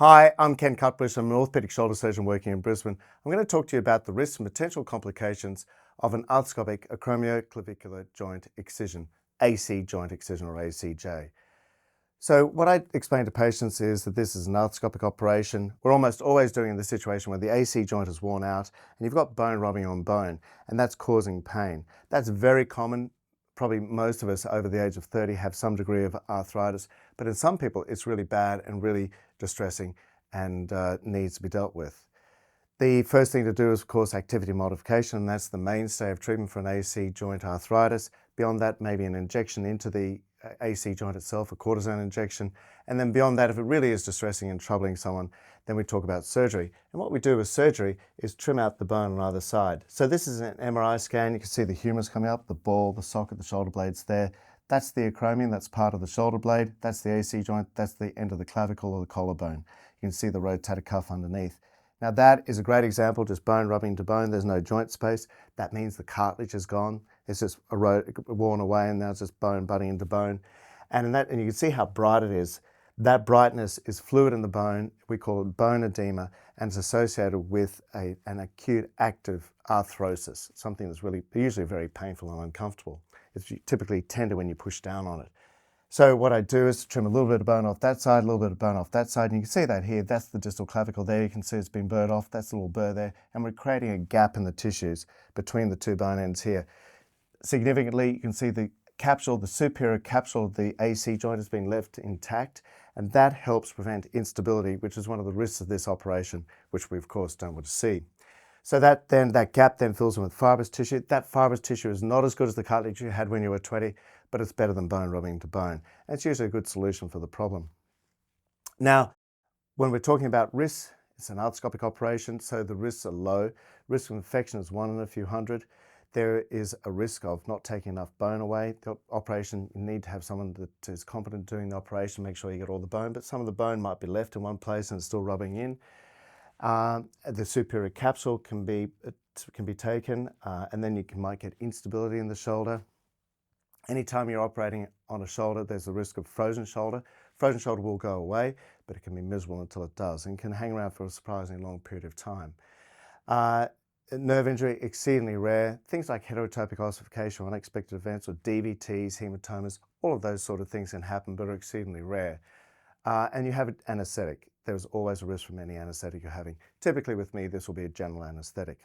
Hi, I'm Ken Cutbush. I'm an orthopaedic shoulder surgeon working in Brisbane. I'm going to talk to you about the risks and potential complications of an arthroscopic acromioclavicular joint excision, AC joint excision or ACJ. So what I explain to patients is that this is an arthroscopic operation. We're almost always doing in the situation where the AC joint is worn out and you've got bone rubbing on bone, and that's causing pain. That's very common. Probably most of us over the age of 30 have some degree of arthritis, but in some people it's really bad and really distressing and needs to be dealt with. The first thing to do is, of course, activity modification, and that's the mainstay of treatment for an AC joint arthritis. Beyond that, maybe an injection into the AC joint itself, a cortisone injection. And then beyond that, if it really is distressing and troubling someone, then we talk about surgery. And what we do with surgery is trim out the bone on either side. So this is an MRI scan. You can see the humerus coming up, the ball, the socket, the shoulder blades there. That's the acromion, that's part of the shoulder blade. That's the AC joint, that's the end of the clavicle or the collarbone. You can see the rotator cuff underneath. Now that is a great example, just bone rubbing to bone. There's no joint space. That means the cartilage is gone. It's just worn away, and now it's just bone butting into bone. And you can see how bright it is. That brightness is fluid in the bone. We call it bone edema, and it's associated with an acute active arthrosis, something that's really usually very painful and uncomfortable. It's typically tender when you push down on it. So what I do is trim a little bit of bone off that side, a little bit of bone off that side, and you can see that here. That's the distal clavicle there. You can see it's been burred off. That's a little burr there, and we're creating a gap in the tissues between the two bone ends here. Significantly, you can see the capsule, the superior capsule of the AC joint has been left intact, and that helps prevent instability, which is one of the risks of this operation, which we of course don't want to see. So that gap then fills in with fibrous tissue. That fibrous tissue is not as good as the cartilage you had when you were 20, but it's better than bone rubbing to bone. And it's usually a good solution for the problem. Now, when we're talking about risks, it's an arthroscopic operation, so the risks are low. Risk of infection is 1 in a few hundred. There is a risk of not taking enough bone away. The operation, you need to have someone that is competent doing the operation, make sure you get all the bone, but some of the bone might be left in one place and it's still rubbing in. The superior capsule can be taken, and then you might get instability in the shoulder. Anytime you're operating on a shoulder, there's the risk of frozen shoulder. Frozen shoulder will go away, but it can be miserable until it does and can hang around for a surprisingly long period of time. Nerve injury, exceedingly rare. Things like heterotopic ossification or unexpected events, or DVTs, hematomas, all of those sort of things can happen, but are exceedingly rare. And you have an anesthetic. There's always a risk from any anesthetic you're having. Typically with me, this will be a general anesthetic.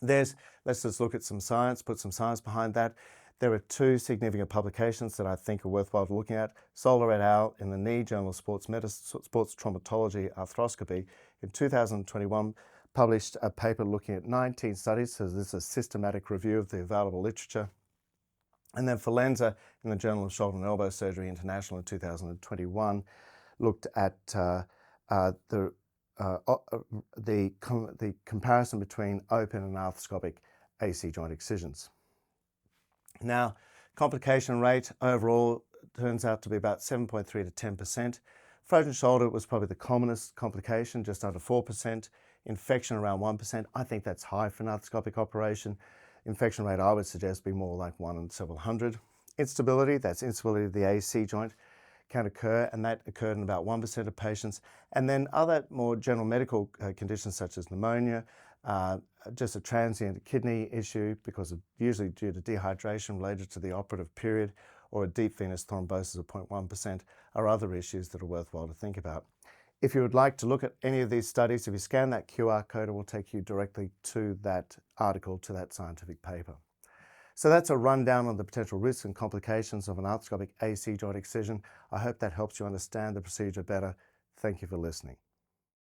Let's just look at some science, put some science behind that. There are 2 significant publications that I think are worthwhile looking at. Solar et al. In the Knee Journal of Sports Traumatology Arthroscopy in 2021 published a paper looking at 19 studies, so this is a systematic review of the available literature. And then Folenza in the Journal of Shoulder and Elbow Surgery International in 2021 looked at the comparison between open and arthroscopic AC joint excisions. Now, complication rate overall turns out to be about 7.3 to 10%. Frozen shoulder was probably the commonest complication, just under 4%. Infection around 1%. I think that's high for an arthroscopic operation. Infection rate, I would suggest, be more like 1 in several hundred. Instability, that's instability of the AC joint, can occur, and that occurred in about 1% of patients. And then other more general medical conditions such as pneumonia, just a transient kidney issue usually due to dehydration related to the operative period, or a deep venous thrombosis of 0.1% are other issues that are worthwhile to think about. If you would like to look at any of these studies, if you scan that QR code, it will take you directly to that article, to that scientific paper. So that's a rundown on the potential risks and complications of an arthroscopic AC joint excision. I hope that helps you understand the procedure better. Thank you for listening.